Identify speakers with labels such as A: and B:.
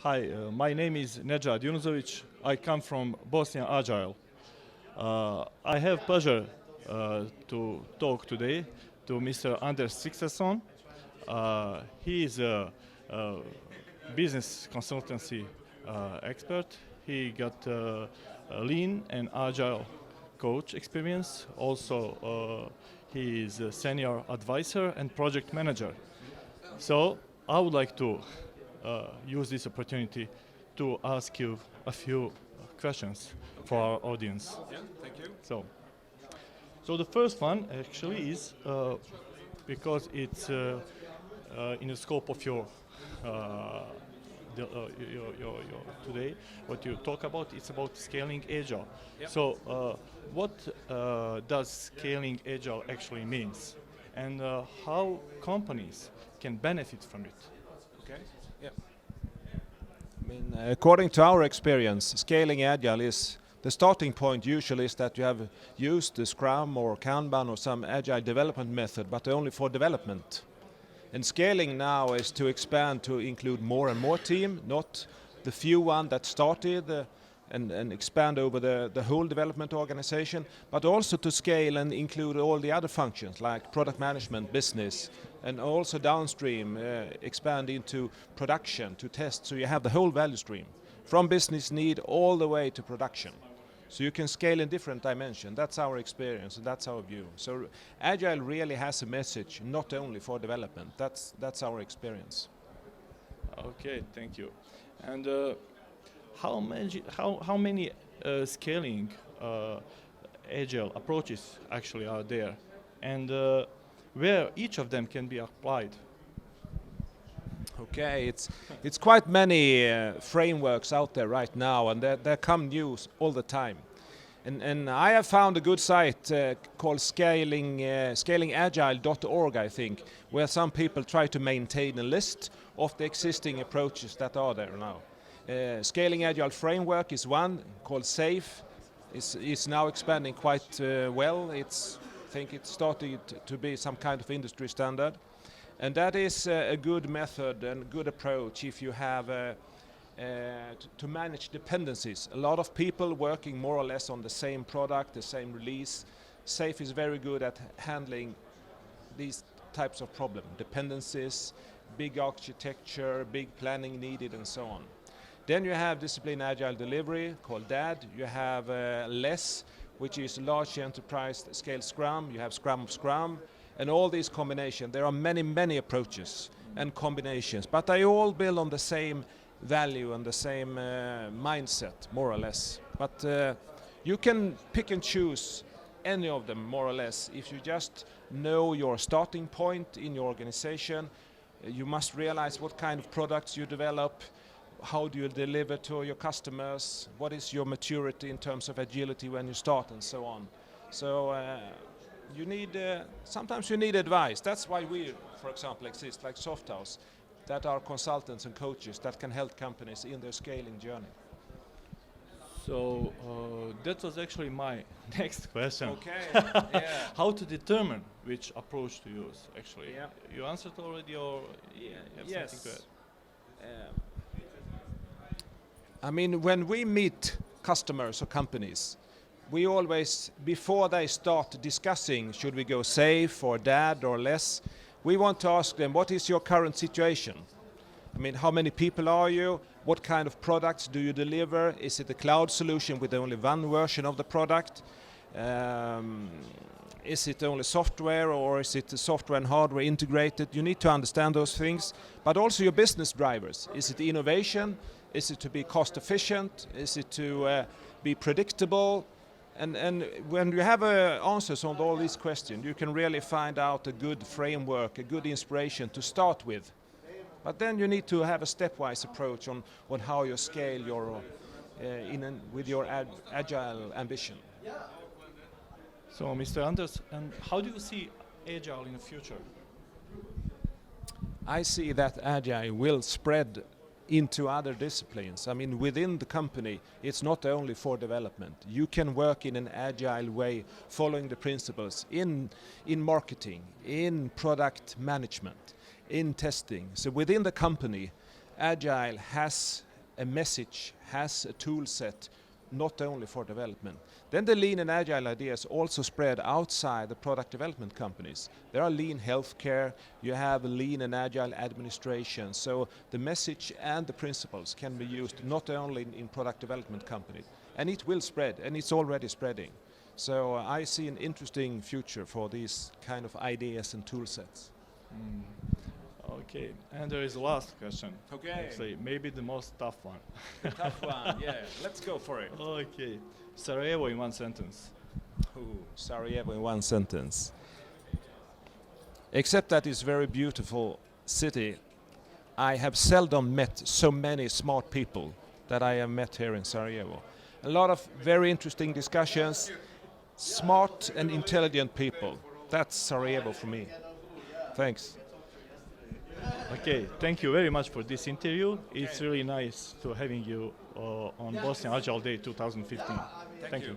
A: Hi, my name is Nedžad Junozović. I come from Bosnia Agile. I have pleasure to talk today to Mr. Anders Sixtensson. He is a business consultancy expert. He got a lean and agile coach experience. Also, he is a senior advisor and project manager. So I would like to use this opportunity to ask you a few questions for our audience.
B: Yeah, thank you.
A: So the first one actually is because it's in the scope of your today. What you talk about, it's about scaling agile.
B: Yep.
A: So what does scaling agile actually means, and how companies can benefit from it?
B: Okay. Yeah. I mean, according to our experience, scaling agile is the starting point. Usually is that you have used the Scrum or Kanban or some agile development method, but only for development. And scaling now is to expand to include more and more team, not the few one that started and expand over the whole development organization, but also to scale and include all the other functions like product management, business, and also downstream expand into production to test, so you have the whole value stream from business need all the way to production. So you can scale in different dimensions. That's our experience and that's our view. So Agile really has a message not only for development. That's our experience.
A: Okay, thank you. And how many scaling agile approaches actually are there, and where each of them can be applied?
B: Okay, it's quite many frameworks out there right now, and there come news all the time. And I have found a good site called scalingagile.org, I think, where some people try to maintain a list of the existing approaches that are there now. Scaling Agile framework is one called SAFE. It's now expanding quite well. I think it's starting to be some kind of industry standard. And that is a good method and good approach if you have to manage dependencies. A lot of people working more or less on the same product, the same release. SAFE is very good at handling these types of problems. Dependencies, big architecture, big planning needed, and so on. Then you have Discipline Agile Delivery, called DAD. You have LESS, which is Large Enterprise Scale Scrum. You have Scrum of Scrum. And all these combinations. There are many, many approaches and combinations, but they all build on the same value and the same mindset, more or less. But you can pick and choose any of them, more or less. If you just know your starting point in your organization, you must realize what kind of products you develop, how do you deliver to your customers, what is your maturity in terms of agility when you start, and so on. So you need, sometimes you need advice. That's why we, for example, exist, like Softhouse, that are consultants and coaches that can help companies in their scaling journey.
A: So that was actually my next question.
B: Okay, yeah.
A: How to determine which approach to use, actually?
B: Yeah.
A: You answered already, or you have
B: Yes.
A: something to add?
B: I mean, when we meet customers or companies, we always, before they start discussing should we go SAFE or DAD or LESS, we want to ask them, what is your current situation? I mean, how many people are you? What kind of products do you deliver? Is it a cloud solution with only one version of the product? Is it only software, or is it software and hardware integrated? You need to understand those things, but also your business drivers. Is it innovation? Is it to be cost efficient? Is it to be predictable? And when you have answers on all these questions, you can really find out a good framework, a good inspiration to start with. But then you need to have a stepwise approach on how you scale your with your agile ambition.
A: So, Mr. Anders, and how do you see Agile in the future?
B: I see that Agile will spread into other disciplines. I mean, within the company, it's not only for development. You can work in an agile way, following the principles in marketing, in product management, in testing. So within the company, Agile has a message, has a tool set, not only for development. Then the lean and agile ideas also spread outside the product development companies. There are lean healthcare, you have lean and agile administration, so the message and the principles can be used not only in product development companies, and it will spread, and it's already spreading. So I see an interesting future for these kind of ideas and tool sets.
A: Okay, and there is a last question.
B: Okay.
A: Actually, maybe the most tough one.
B: Tough one, yeah, let's go for it.
A: Okay, Sarajevo in one sentence.
B: Sarajevo in one sentence. Except that it's a very beautiful city, I have seldom met so many smart people that I have met here in Sarajevo. A lot of very interesting discussions, smart and intelligent people. That's Sarajevo for me. Thanks.
A: Okay, thank you very much for this interview. It's really nice to having you on Bosnia Agile Day 2015. Thank you.